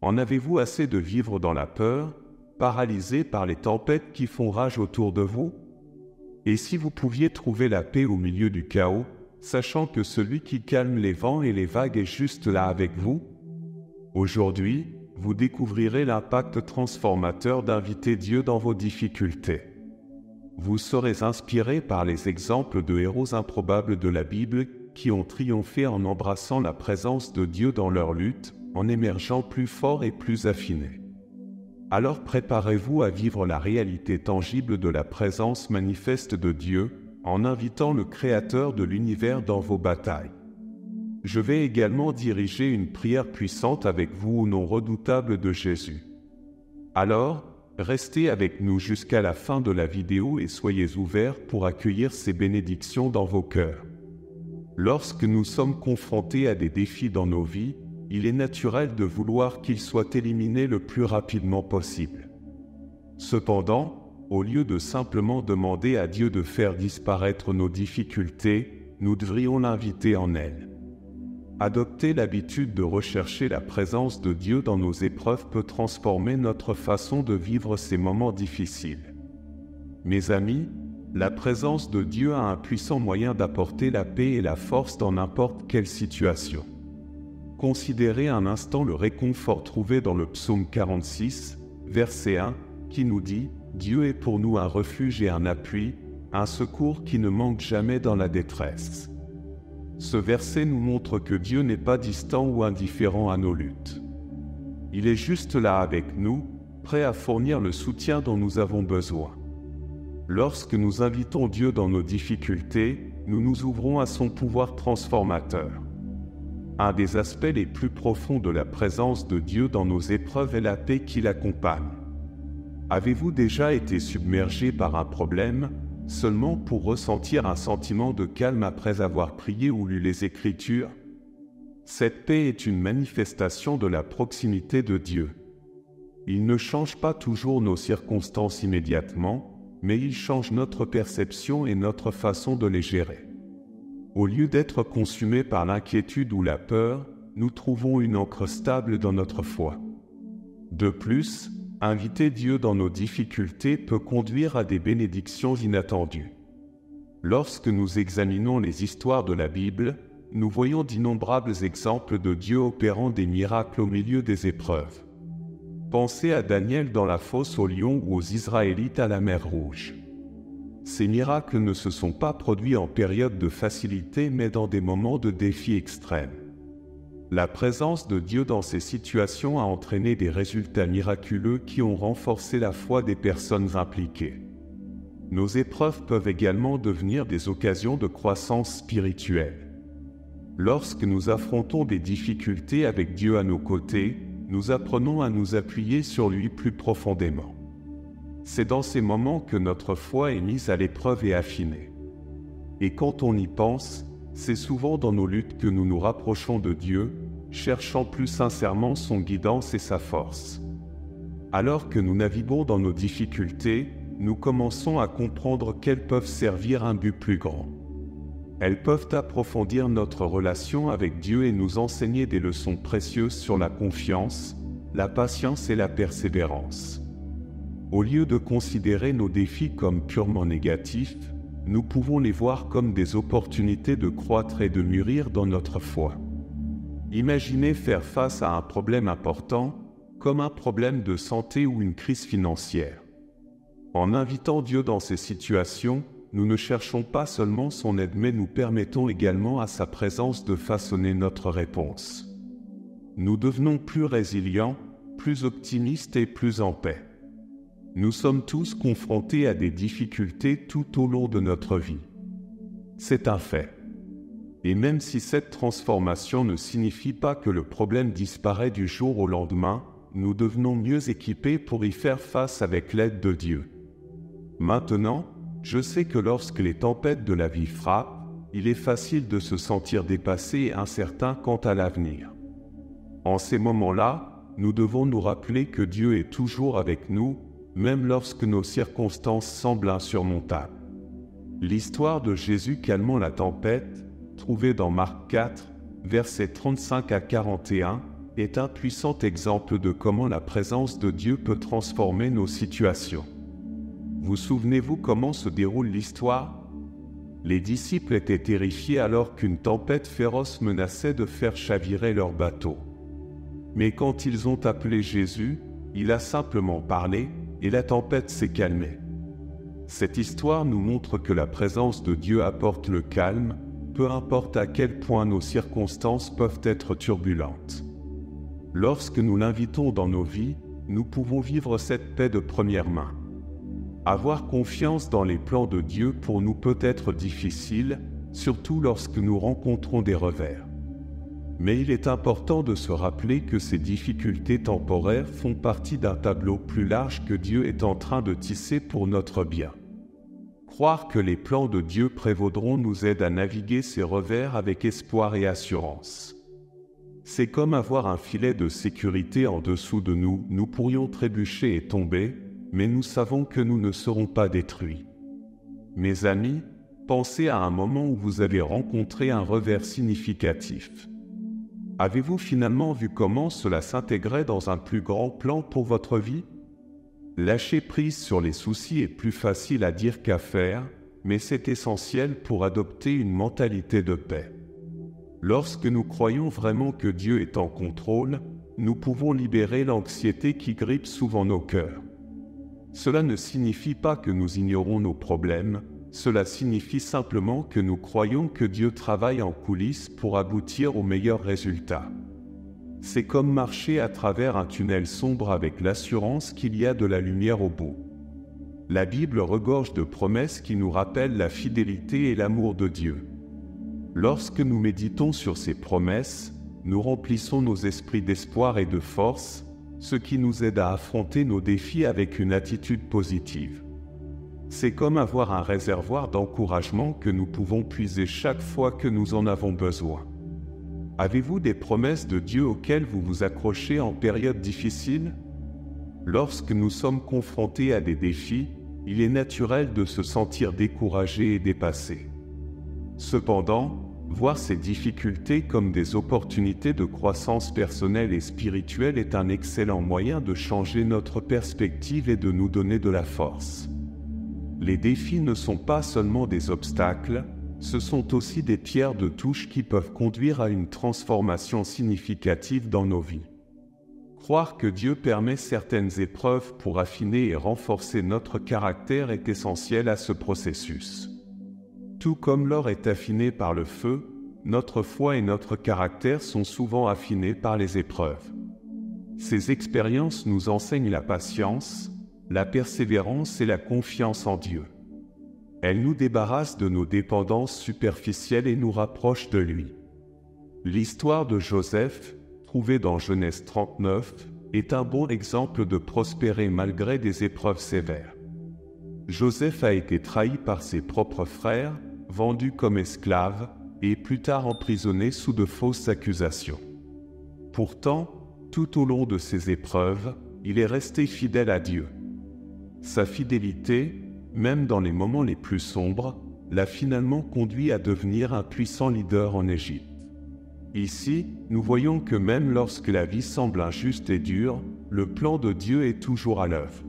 En avez-vous assez de vivre dans la peur, paralysé par les tempêtes qui font rage autour de vous? Et si vous pouviez trouver la paix au milieu du chaos, sachant que celui qui calme les vents et les vagues est juste là avec vous? Aujourd'hui, vous découvrirez l'impact transformateur d'inviter Dieu dans vos difficultés. Vous serez inspiré par les exemples de héros improbables de la Bible qui ont triomphé en embrassant la présence de Dieu dans leur lutte, en émergeant plus forts et plus affinés. Alors préparez-vous à vivre la réalité tangible de la présence manifeste de Dieu, en invitant le Créateur de l'univers dans vos batailles. Je vais également diriger une prière puissante avec vous au nom redoutable de Jésus. Alors, restez avec nous jusqu'à la fin de la vidéo et soyez ouverts pour accueillir ces bénédictions dans vos cœurs. Lorsque nous sommes confrontés à des défis dans nos vies, il est naturel de vouloir qu'ils soient éliminés le plus rapidement possible. Cependant, au lieu de simplement demander à Dieu de faire disparaître nos difficultés, nous devrions l'inviter en elles. Adopter l'habitude de rechercher la présence de Dieu dans nos épreuves peut transformer notre façon de vivre ces moments difficiles. Mes amis, la présence de Dieu a un puissant moyen d'apporter la paix et la force dans n'importe quelle situation. Considérez un instant le réconfort trouvé dans le psaume 46, verset 1, qui nous dit « Dieu est pour nous un refuge et un appui, un secours qui ne manque jamais dans la détresse ». Ce verset nous montre que Dieu n'est pas distant ou indifférent à nos luttes. Il est juste là avec nous, prêt à fournir le soutien dont nous avons besoin. Lorsque nous invitons Dieu dans nos difficultés, nous nous ouvrons à son pouvoir transformateur. Un des aspects les plus profonds de la présence de Dieu dans nos épreuves est la paix qui l'accompagne. Avez-vous déjà été submergé par un problème, seulement pour ressentir un sentiment de calme après avoir prié ou lu les Écritures? Cette paix est une manifestation de la proximité de Dieu. Il ne change pas toujours nos circonstances immédiatement, mais il change notre perception et notre façon de les gérer. Au lieu d'être consumés par l'inquiétude ou la peur, nous trouvons une ancre stable dans notre foi. De plus, inviter Dieu dans nos difficultés peut conduire à des bénédictions inattendues. Lorsque nous examinons les histoires de la Bible, nous voyons d'innombrables exemples de Dieu opérant des miracles au milieu des épreuves. Pensez à Daniel dans la fosse aux lions ou aux Israélites à la mer Rouge. Ces miracles ne se sont pas produits en période de facilité mais dans des moments de défi extrêmes. La présence de Dieu dans ces situations a entraîné des résultats miraculeux qui ont renforcé la foi des personnes impliquées. Nos épreuves peuvent également devenir des occasions de croissance spirituelle. Lorsque nous affrontons des difficultés avec Dieu à nos côtés, nous apprenons à nous appuyer sur lui plus profondément. C'est dans ces moments que notre foi est mise à l'épreuve et affinée. Et quand on y pense, c'est souvent dans nos luttes que nous nous rapprochons de Dieu, cherchant plus sincèrement son guidance et sa force. Alors que nous naviguons dans nos difficultés, nous commençons à comprendre qu'elles peuvent servir un but plus grand. Elles peuvent approfondir notre relation avec Dieu et nous enseigner des leçons précieuses sur la confiance, la patience et la persévérance. Au lieu de considérer nos défis comme purement négatifs, nous pouvons les voir comme des opportunités de croître et de mûrir dans notre foi. Imaginez faire face à un problème important, comme un problème de santé ou une crise financière. En invitant Dieu dans ces situations, nous ne cherchons pas seulement son aide mais nous permettons également à sa présence de façonner notre réponse. Nous devenons plus résilients, plus optimistes et plus en paix. Nous sommes tous confrontés à des difficultés tout au long de notre vie. C'est un fait. Et même si cette transformation ne signifie pas que le problème disparaît du jour au lendemain, nous devenons mieux équipés pour y faire face avec l'aide de Dieu. Maintenant, je sais que lorsque les tempêtes de la vie frappent, il est facile de se sentir dépassé et incertain quant à l'avenir. En ces moments-là, nous devons nous rappeler que Dieu est toujours avec nous, même lorsque nos circonstances semblent insurmontables. L'histoire de Jésus calmant la tempête, trouvée dans Marc 4, versets 35 à 41, est un puissant exemple de comment la présence de Dieu peut transformer nos situations. Vous souvenez-vous comment se déroule l'histoire? Les disciples étaient terrifiés alors qu'une tempête féroce menaçait de faire chavirer leur bateau. Mais quand ils ont appelé Jésus, il a simplement parlé et la tempête s'est calmée. Cette histoire nous montre que la présence de Dieu apporte le calme, peu importe à quel point nos circonstances peuvent être turbulentes. Lorsque nous l'invitons dans nos vies, nous pouvons vivre cette paix de première main. Avoir confiance dans les plans de Dieu pour nous peut être difficile, surtout lorsque nous rencontrons des revers. Mais il est important de se rappeler que ces difficultés temporaires font partie d'un tableau plus large que Dieu est en train de tisser pour notre bien. Croire que les plans de Dieu prévaudront nous aide à naviguer ces revers avec espoir et assurance. C'est comme avoir un filet de sécurité en dessous de nous. Nous pourrions trébucher et tomber, mais nous savons que nous ne serons pas détruits. Mes amis, pensez à un moment où vous avez rencontré un revers significatif. Avez-vous finalement vu comment cela s'intégrait dans un plus grand plan pour votre vie? Lâcher prise sur les soucis est plus facile à dire qu'à faire, mais c'est essentiel pour adopter une mentalité de paix. Lorsque nous croyons vraiment que Dieu est en contrôle, nous pouvons libérer l'anxiété qui grippe souvent nos cœurs. Cela ne signifie pas que nous ignorons nos problèmes, cela signifie simplement que nous croyons que Dieu travaille en coulisses pour aboutir aux meilleurs résultats. C'est comme marcher à travers un tunnel sombre avec l'assurance qu'il y a de la lumière au bout. La Bible regorge de promesses qui nous rappellent la fidélité et l'amour de Dieu. Lorsque nous méditons sur ces promesses, nous remplissons nos esprits d'espoir et de force, ce qui nous aide à affronter nos défis avec une attitude positive. C'est comme avoir un réservoir d'encouragement que nous pouvons puiser chaque fois que nous en avons besoin. Avez-vous des promesses de Dieu auxquelles vous vous accrochez en période difficile? Lorsque nous sommes confrontés à des défis, il est naturel de se sentir découragé et dépassé. Cependant, voir ces difficultés comme des opportunités de croissance personnelle et spirituelle est un excellent moyen de changer notre perspective et de nous donner de la force. Les défis ne sont pas seulement des obstacles, ce sont aussi des pierres de touche qui peuvent conduire à une transformation significative dans nos vies. Croire que Dieu permet certaines épreuves pour affiner et renforcer notre caractère est essentiel à ce processus. Tout comme l'or est affiné par le feu, notre foi et notre caractère sont souvent affinés par les épreuves. Ces expériences nous enseignent la patience, la persévérance et la confiance en Dieu. Elles nous débarrassent de nos dépendances superficielles et nous rapprochent de lui. L'histoire de Joseph, trouvée dans Genèse 39, est un bon exemple de prospérer malgré des épreuves sévères. Joseph a été trahi par ses propres frères, vendu comme esclave, et plus tard emprisonné sous de fausses accusations. Pourtant, tout au long de ces épreuves, il est resté fidèle à Dieu. Sa fidélité, même dans les moments les plus sombres, l'a finalement conduit à devenir un puissant leader en Égypte. Ici, nous voyons que même lorsque la vie semble injuste et dure, le plan de Dieu est toujours à l'œuvre.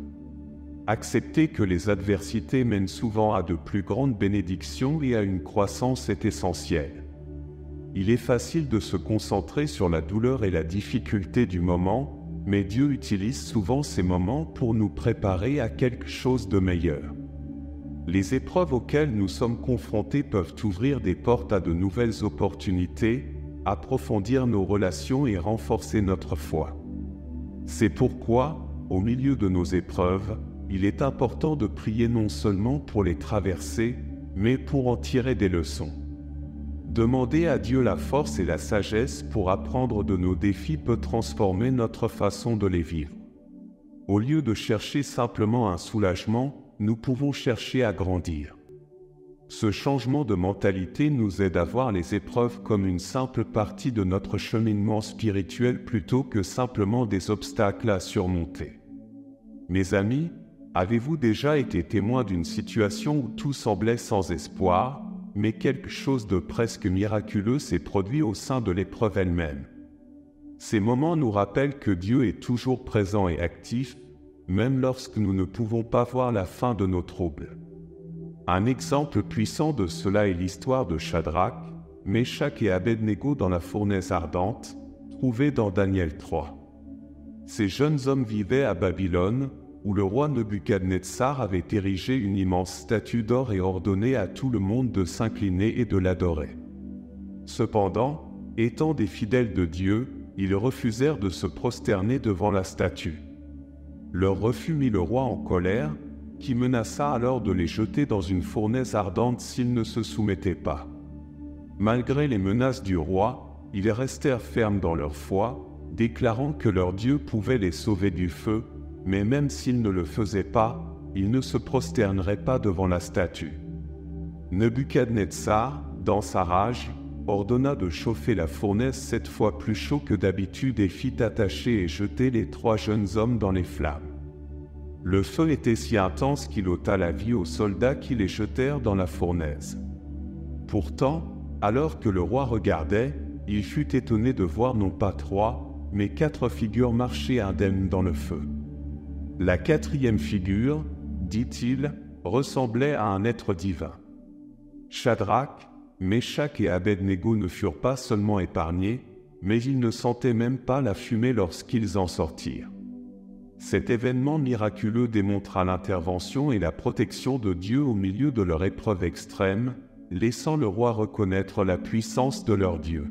Accepter que les adversités mènent souvent à de plus grandes bénédictions et à une croissance est essentiel. Il est facile de se concentrer sur la douleur et la difficulté du moment, mais Dieu utilise souvent ces moments pour nous préparer à quelque chose de meilleur. Les épreuves auxquelles nous sommes confrontés peuvent ouvrir des portes à de nouvelles opportunités, approfondir nos relations et renforcer notre foi. C'est pourquoi, au milieu de nos épreuves, il est important de prier non seulement pour les traverser, mais pour en tirer des leçons. Demander à Dieu la force et la sagesse pour apprendre de nos défis peut transformer notre façon de les vivre. Au lieu de chercher simplement un soulagement, nous pouvons chercher à grandir. Ce changement de mentalité nous aide à voir les épreuves comme une simple partie de notre cheminement spirituel plutôt que simplement des obstacles à surmonter. Mes amis, avez-vous déjà été témoin d'une situation où tout semblait sans espoir, mais quelque chose de presque miraculeux s'est produit au sein de l'épreuve elle-même? Ces moments nous rappellent que Dieu est toujours présent et actif, même lorsque nous ne pouvons pas voir la fin de nos troubles. Un exemple puissant de cela est l'histoire de Shadrach, Meshach et Abednego dans la fournaise ardente, trouvée dans Daniel 3. Ces jeunes hommes vivaient à Babylone, où le roi Nebuchadnezzar avait érigé une immense statue d'or et ordonné à tout le monde de s'incliner et de l'adorer. Cependant, étant des fidèles de Dieu, ils refusèrent de se prosterner devant la statue. Leur refus mit le roi en colère, qui menaça alors de les jeter dans une fournaise ardente s'ils ne se soumettaient pas. Malgré les menaces du roi, ils restèrent fermes dans leur foi, déclarant que leur Dieu pouvait les sauver du feu, mais même s'ils ne le faisaient pas, ils ne se prosterneraient pas devant la statue. Nebuchadnezzar, dans sa rage, ordonna de chauffer la fournaise 7 fois plus chaud que d'habitude et fit attacher et jeter les 3 jeunes hommes dans les flammes. Le feu était si intense qu'il ôta la vie aux soldats qui les jetèrent dans la fournaise. Pourtant, alors que le roi regardait, il fut étonné de voir non pas 3, mais 4 figures marcher indemnes dans le feu. La 4e figure, dit-il, ressemblait à un être divin. Shadrach, Meshach et Abednego ne furent pas seulement épargnés, mais ils ne sentaient même pas la fumée lorsqu'ils en sortirent. Cet événement miraculeux démontra l'intervention et la protection de Dieu au milieu de leur épreuve extrême, laissant le roi reconnaître la puissance de leur Dieu.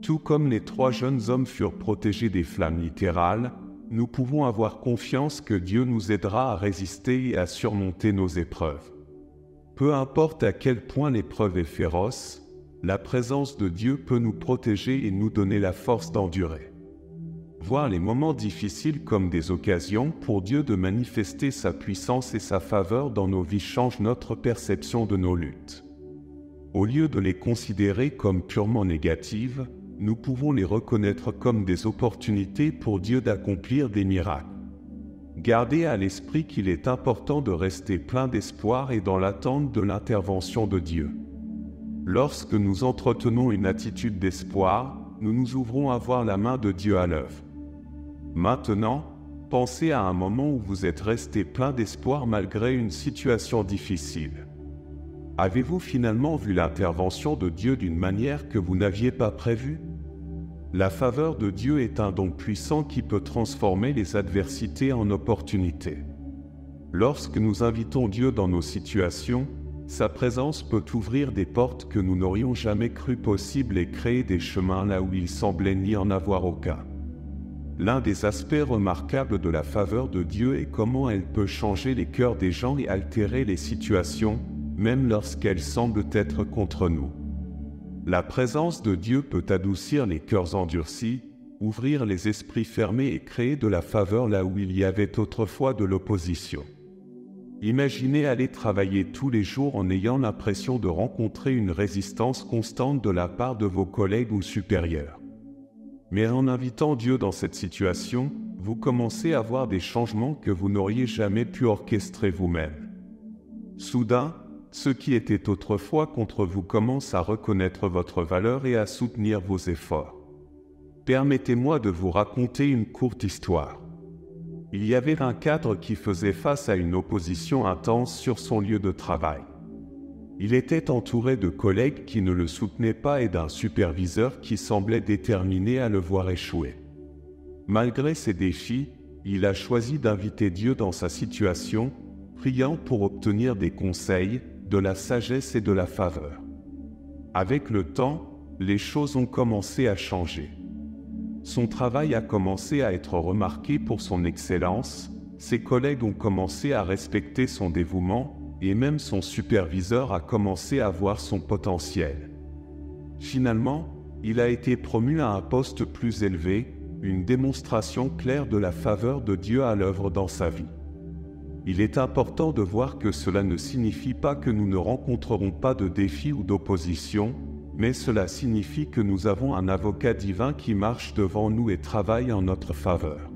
Tout comme les 3 jeunes hommes furent protégés des flammes littérales, nous pouvons avoir confiance que Dieu nous aidera à résister et à surmonter nos épreuves. Peu importe à quel point l'épreuve est féroce, la présence de Dieu peut nous protéger et nous donner la force d'endurer. Voir les moments difficiles comme des occasions pour Dieu de manifester sa puissance et sa faveur dans nos vies change notre perception de nos luttes. Au lieu de les considérer comme purement négatives, nous pouvons les reconnaître comme des opportunités pour Dieu d'accomplir des miracles. Gardez à l'esprit qu'il est important de rester plein d'espoir et dans l'attente de l'intervention de Dieu. Lorsque nous entretenons une attitude d'espoir, nous nous ouvrons à voir la main de Dieu à l'œuvre. Maintenant, pensez à un moment où vous êtes resté plein d'espoir malgré une situation difficile. Avez-vous finalement vu l'intervention de Dieu d'une manière que vous n'aviez pas prévue? La faveur de Dieu est un don puissant qui peut transformer les adversités en opportunités. Lorsque nous invitons Dieu dans nos situations, sa présence peut ouvrir des portes que nous n'aurions jamais cru possibles et créer des chemins là où il semblait n'y en avoir aucun. L'un des aspects remarquables de la faveur de Dieu est comment elle peut changer les cœurs des gens et altérer les situations, même lorsqu'elles semblent être contre nous. La présence de Dieu peut adoucir les cœurs endurcis, ouvrir les esprits fermés et créer de la faveur là où il y avait autrefois de l'opposition. Imaginez aller travailler tous les jours en ayant l'impression de rencontrer une résistance constante de la part de vos collègues ou supérieurs. Mais en invitant Dieu dans cette situation, vous commencez à voir des changements que vous n'auriez jamais pu orchestrer vous-même. Soudain, ceux qui étaient autrefois contre vous commencent à reconnaître votre valeur et à soutenir vos efforts. Permettez-moi de vous raconter une courte histoire. Il y avait un cadre qui faisait face à une opposition intense sur son lieu de travail. Il était entouré de collègues qui ne le soutenaient pas et d'un superviseur qui semblait déterminé à le voir échouer. Malgré ces défis, il a choisi d'inviter Dieu dans sa situation, priant pour obtenir des conseils, de la sagesse et de la faveur. Avec le temps, les choses ont commencé à changer. Son travail a commencé à être remarqué pour son excellence, ses collègues ont commencé à respecter son dévouement, et même son superviseur a commencé à voir son potentiel. Finalement, il a été promu à un poste plus élevé, une démonstration claire de la faveur de Dieu à l'œuvre dans sa vie. Il est important de voir que cela ne signifie pas que nous ne rencontrerons pas de défis ou d'opposition, mais cela signifie que nous avons un avocat divin qui marche devant nous et travaille en notre faveur.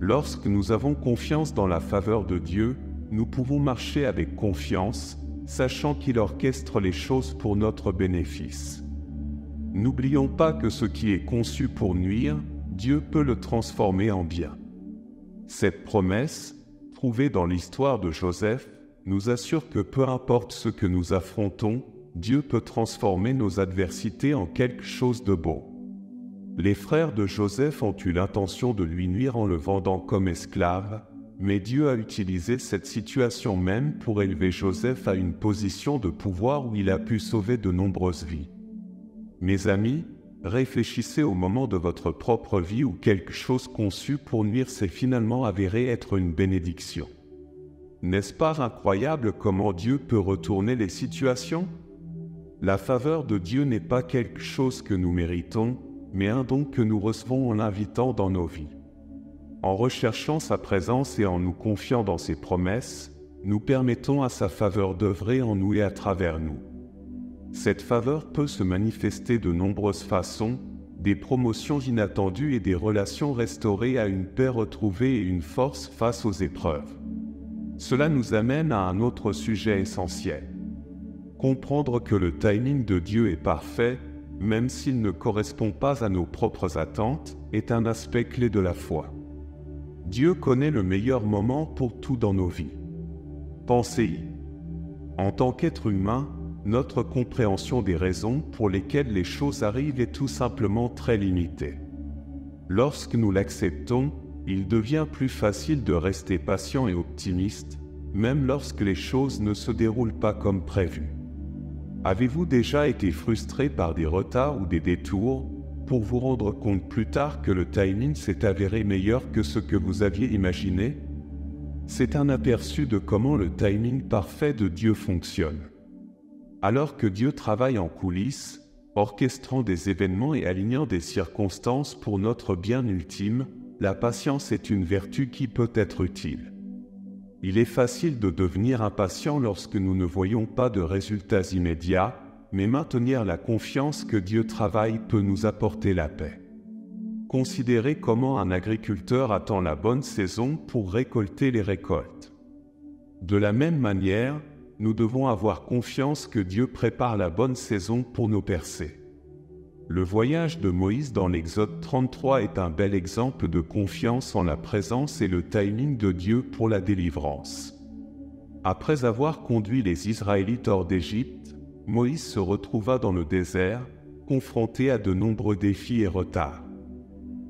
Lorsque nous avons confiance dans la faveur de Dieu, nous pouvons marcher avec confiance, sachant qu'il orchestre les choses pour notre bénéfice. N'oublions pas que ce qui est conçu pour nuire, Dieu peut le transformer en bien. Cette promesse, trouvée dans l'histoire de Joseph, nous assure que peu importe ce que nous affrontons, Dieu peut transformer nos adversités en quelque chose de beau. Les frères de Joseph ont eu l'intention de lui nuire en le vendant comme esclave, mais Dieu a utilisé cette situation même pour élever Joseph à une position de pouvoir où il a pu sauver de nombreuses vies. Mes amis, réfléchissez au moment de votre propre vie où quelque chose conçu pour nuire s'est finalement avéré être une bénédiction. N'est-ce pas incroyable comment Dieu peut retourner les situations? La faveur de Dieu n'est pas quelque chose que nous méritons, mais un don que nous recevons en l'invitant dans nos vies. En recherchant sa présence et en nous confiant dans ses promesses, nous permettons à sa faveur d'œuvrer en nous et à travers nous. Cette faveur peut se manifester de nombreuses façons, des promotions inattendues et des relations restaurées à une paix retrouvée et une force face aux épreuves. Cela nous amène à un autre sujet essentiel. Comprendre que le timing de Dieu est parfait, même s'il ne correspond pas à nos propres attentes, est un aspect clé de la foi. Dieu connaît le meilleur moment pour tout dans nos vies. Pensez-y. En tant qu'être humain, notre compréhension des raisons pour lesquelles les choses arrivent est tout simplement très limitée. Lorsque nous l'acceptons, il devient plus facile de rester patient et optimiste, même lorsque les choses ne se déroulent pas comme prévu. Avez-vous déjà été frustré par des retards ou des détours pour vous rendre compte plus tard que le timing s'est avéré meilleur que ce que vous aviez imaginé? C'est un aperçu de comment le timing parfait de Dieu fonctionne. Alors que Dieu travaille en coulisses, orchestrant des événements et alignant des circonstances pour notre bien ultime, la patience est une vertu qui peut être utile. Il est facile de devenir impatient lorsque nous ne voyons pas de résultats immédiats, mais maintenir la confiance que Dieu travaille peut nous apporter la paix. Considérez comment un agriculteur attend la bonne saison pour récolter les récoltes. De la même manière, nous devons avoir confiance que Dieu prépare la bonne saison pour nos percées. Le voyage de Moïse dans l'Exode 33 est un bel exemple de confiance en la présence et le timing de Dieu pour la délivrance. Après avoir conduit les Israélites hors d'Égypte, Moïse se retrouva dans le désert, confronté à de nombreux défis et retards.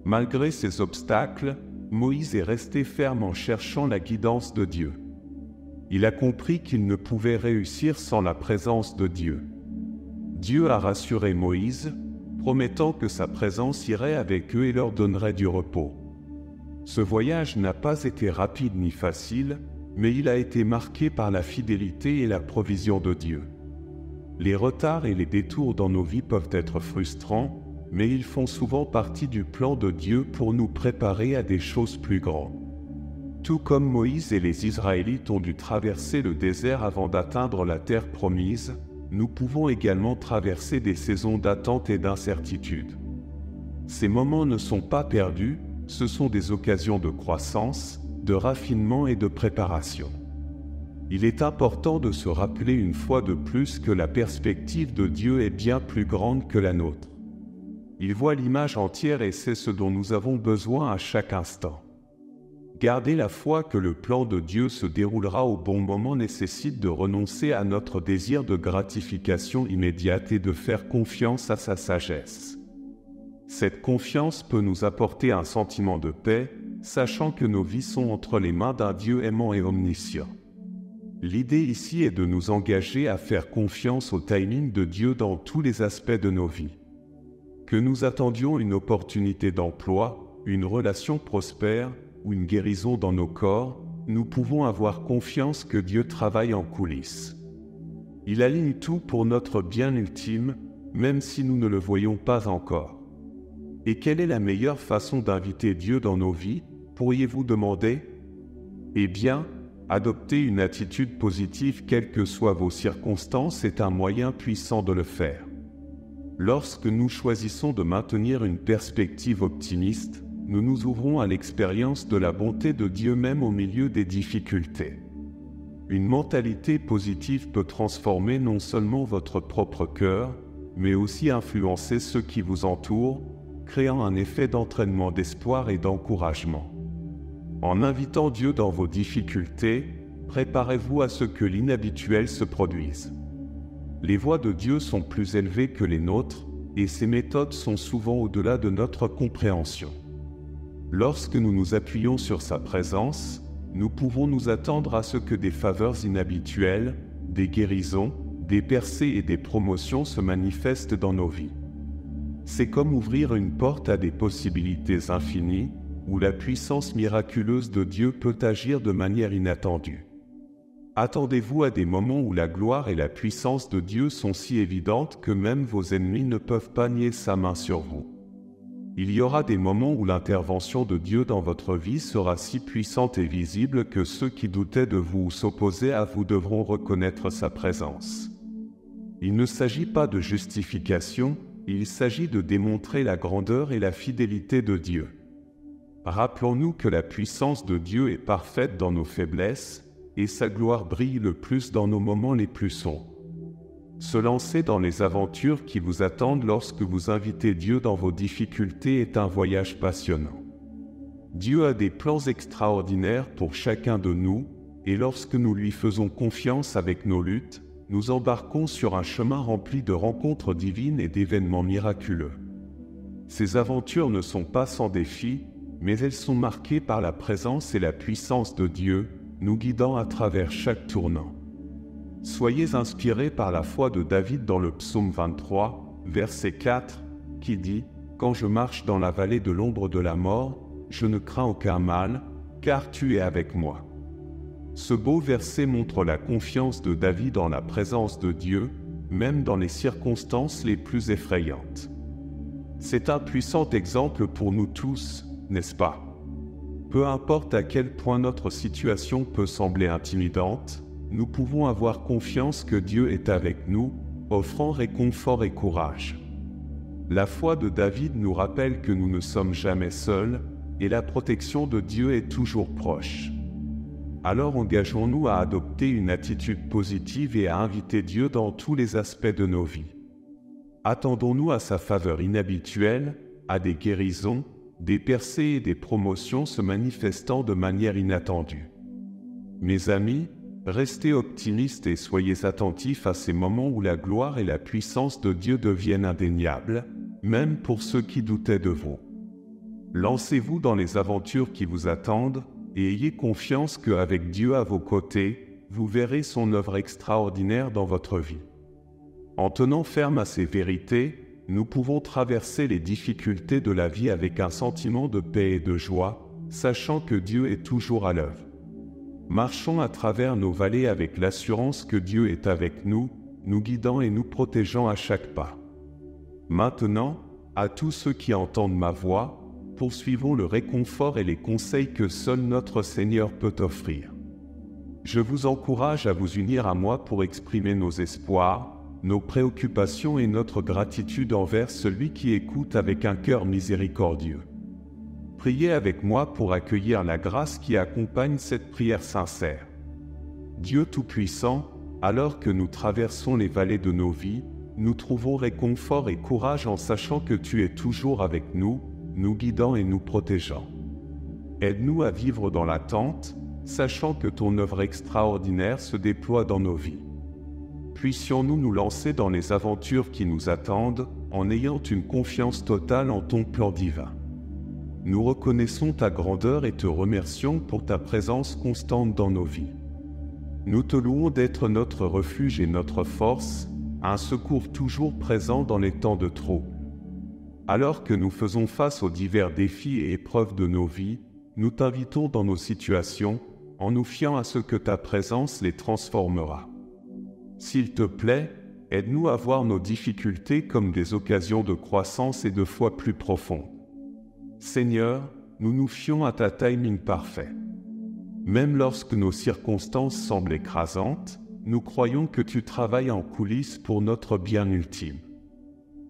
Malgré ces obstacles, Moïse est resté ferme en cherchant la guidance de Dieu. Il a compris qu'il ne pouvait réussir sans la présence de Dieu. Dieu a rassuré Moïse, promettant que sa présence irait avec eux et leur donnerait du repos. Ce voyage n'a pas été rapide ni facile, mais il a été marqué par la fidélité et la provision de Dieu. Les retards et les détours dans nos vies peuvent être frustrants, mais ils font souvent partie du plan de Dieu pour nous préparer à des choses plus grandes. Tout comme Moïse et les Israélites ont dû traverser le désert avant d'atteindre la terre promise, nous pouvons également traverser des saisons d'attente et d'incertitude. Ces moments ne sont pas perdus, ce sont des occasions de croissance, de raffinement et de préparation. Il est important de se rappeler une fois de plus que la perspective de Dieu est bien plus grande que la nôtre. Il voit l'image entière et c'est ce dont nous avons besoin à chaque instant. Garder la foi que le plan de Dieu se déroulera au bon moment nécessite de renoncer à notre désir de gratification immédiate et de faire confiance à sa sagesse. Cette confiance peut nous apporter un sentiment de paix, sachant que nos vies sont entre les mains d'un Dieu aimant et omniscient. L'idée ici est de nous engager à faire confiance au timing de Dieu dans tous les aspects de nos vies. Que nous attendions une opportunité d'emploi, une relation prospère, ou une guérison dans nos corps, nous pouvons avoir confiance que Dieu travaille en coulisses. Il aligne tout pour notre bien ultime, même si nous ne le voyons pas encore. Et quelle est la meilleure façon d'inviter Dieu dans nos vies, pourriez-vous demander? Eh bien, adopter une attitude positive quelles que soient vos circonstances est un moyen puissant de le faire. Lorsque nous choisissons de maintenir une perspective optimiste, nous nous ouvrons à l'expérience de la bonté de Dieu même au milieu des difficultés. Une mentalité positive peut transformer non seulement votre propre cœur, mais aussi influencer ceux qui vous entourent, créant un effet d'entraînement d'espoir et d'encouragement. En invitant Dieu dans vos difficultés, préparez-vous à ce que l'inhabituel se produise. Les voies de Dieu sont plus élevées que les nôtres, et ses méthodes sont souvent au-delà de notre compréhension. Lorsque nous nous appuyons sur sa présence, nous pouvons nous attendre à ce que des faveurs inhabituelles, des guérisons, des percées et des promotions se manifestent dans nos vies. C'est comme ouvrir une porte à des possibilités infinies, où la puissance miraculeuse de Dieu peut agir de manière inattendue. Attendez-vous à des moments où la gloire et la puissance de Dieu sont si évidentes que même vos ennemis ne peuvent pas nier sa main sur vous. Il y aura des moments où l'intervention de Dieu dans votre vie sera si puissante et visible que ceux qui doutaient de vous ou s'opposaient à vous devront reconnaître sa présence. Il ne s'agit pas de justification, il s'agit de démontrer la grandeur et la fidélité de Dieu. Rappelons-nous que la puissance de Dieu est parfaite dans nos faiblesses, et sa gloire brille le plus dans nos moments les plus sombres. Se lancer dans les aventures qui vous attendent lorsque vous invitez Dieu dans vos difficultés est un voyage passionnant. Dieu a des plans extraordinaires pour chacun de nous, et lorsque nous lui faisons confiance avec nos luttes, nous embarquons sur un chemin rempli de rencontres divines et d'événements miraculeux. Ces aventures ne sont pas sans défis, mais elles sont marquées par la présence et la puissance de Dieu, nous guidant à travers chaque tournant. Soyez inspirés par la foi de David dans le psaume 23, verset 4, qui dit « Quand je marche dans la vallée de l'ombre de la mort, je ne crains aucun mal, car tu es avec moi. » Ce beau verset montre la confiance de David en la présence de Dieu, même dans les circonstances les plus effrayantes. C'est un puissant exemple pour nous tous, n'est-ce pas? Peu importe à quel point notre situation peut sembler intimidante, nous pouvons avoir confiance que Dieu est avec nous, offrant réconfort et courage. La foi de David nous rappelle que nous ne sommes jamais seuls, et la protection de Dieu est toujours proche. Alors engageons-nous à adopter une attitude positive et à inviter Dieu dans tous les aspects de nos vies. Attendons-nous à sa faveur inhabituelle, à des guérisons, des percées et des promotions se manifestant de manière inattendue. Mes amis, restez optimistes et soyez attentifs à ces moments où la gloire et la puissance de Dieu deviennent indéniables, même pour ceux qui doutaient de vous. Lancez-vous dans les aventures qui vous attendent et ayez confiance qu'avec Dieu à vos côtés, vous verrez son œuvre extraordinaire dans votre vie. En tenant ferme à ces vérités, nous pouvons traverser les difficultés de la vie avec un sentiment de paix et de joie, sachant que Dieu est toujours à l'œuvre. Marchons à travers nos vallées avec l'assurance que Dieu est avec nous, nous guidant et nous protégeant à chaque pas. Maintenant, à tous ceux qui entendent ma voix, poursuivons le réconfort et les conseils que seul notre Seigneur peut offrir. Je vous encourage à vous unir à moi pour exprimer nos espoirs, nos préoccupations et notre gratitude envers celui qui écoute avec un cœur miséricordieux. Priez avec moi pour accueillir la grâce qui accompagne cette prière sincère. Dieu Tout-Puissant, alors que nous traversons les vallées de nos vies, nous trouvons réconfort et courage en sachant que tu es toujours avec nous, nous guidant et nous protégeant. Aide-nous à vivre dans l'attente, sachant que ton œuvre extraordinaire se déploie dans nos vies. Puissions-nous nous lancer dans les aventures qui nous attendent, en ayant une confiance totale en ton plan divin. Nous reconnaissons ta grandeur et te remercions pour ta présence constante dans nos vies. Nous te louons d'être notre refuge et notre force, un secours toujours présent dans les temps de trouble. Alors que nous faisons face aux divers défis et épreuves de nos vies, nous t'invitons dans nos situations, en nous fiant à ce que ta présence les transformera. S'il te plaît, aide-nous à voir nos difficultés comme des occasions de croissance et de foi plus profonde. Seigneur, nous nous fions à ta timing parfait. Même lorsque nos circonstances semblent écrasantes, nous croyons que tu travailles en coulisses pour notre bien ultime.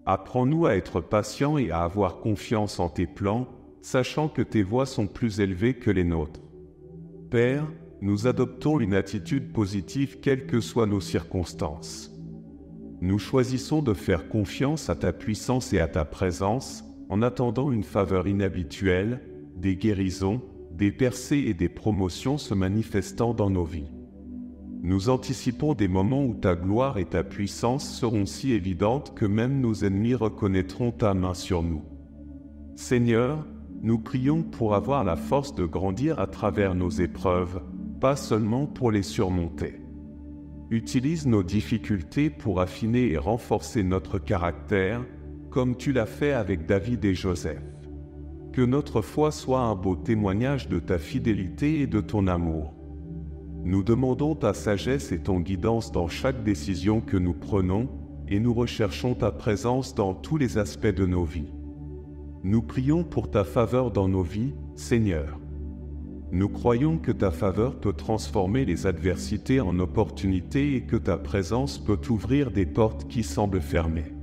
Apprends-nous à être patients et à avoir confiance en tes plans, sachant que tes voies sont plus élevées que les nôtres. Père, nous adoptons une attitude positive quelles que soient nos circonstances. Nous choisissons de faire confiance à ta puissance et à ta présence, en attendant une faveur inhabituelle, des guérisons, des percées et des promotions se manifestant dans nos vies. Nous anticipons des moments où ta gloire et ta puissance seront si évidentes que même nos ennemis reconnaîtront ta main sur nous. Seigneur, nous prions pour avoir la force de grandir à travers nos épreuves, pas seulement pour les surmonter. Utilise nos difficultés pour affiner et renforcer notre caractère, comme tu l'as fait avec David et Joseph. Que notre foi soit un beau témoignage de ta fidélité et de ton amour. Nous demandons ta sagesse et ton guidance dans chaque décision que nous prenons, et nous recherchons ta présence dans tous les aspects de nos vies. Nous prions pour ta faveur dans nos vies, Seigneur. Nous croyons que ta faveur peut transformer les adversités en opportunités et que ta présence peut ouvrir des portes qui semblent fermées.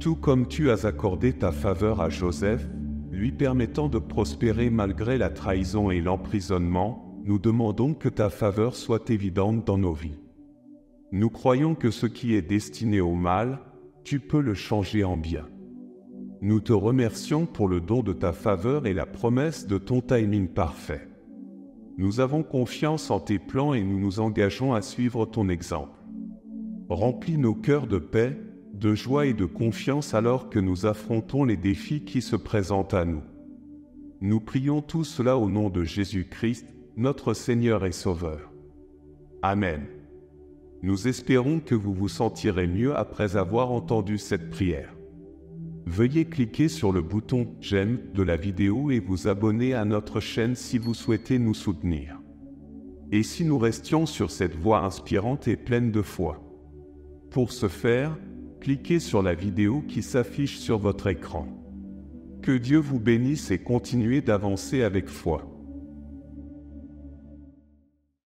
Tout comme tu as accordé ta faveur à Joseph, lui permettant de prospérer malgré la trahison et l'emprisonnement, nous demandons que ta faveur soit évidente dans nos vies. Nous croyons que ce qui est destiné au mal, tu peux le changer en bien. Nous te remercions pour le don de ta faveur et la promesse de ton timing parfait. Nous avons confiance en tes plans et nous nous engageons à suivre ton exemple. Remplis nos cœurs de paix, de joie et de confiance alors que nous affrontons les défis qui se présentent à nous. Nous prions tout cela au nom de Jésus-Christ, notre Seigneur et Sauveur. Amen. Nous espérons que vous vous sentirez mieux après avoir entendu cette prière. Veuillez cliquer sur le bouton « J'aime » de la vidéo et vous abonner à notre chaîne si vous souhaitez nous soutenir. Et si nous restions sur cette voie inspirante et pleine de foi. Pour ce faire, cliquez sur la vidéo qui s'affiche sur votre écran. Que Dieu vous bénisse et continuez d'avancer avec foi.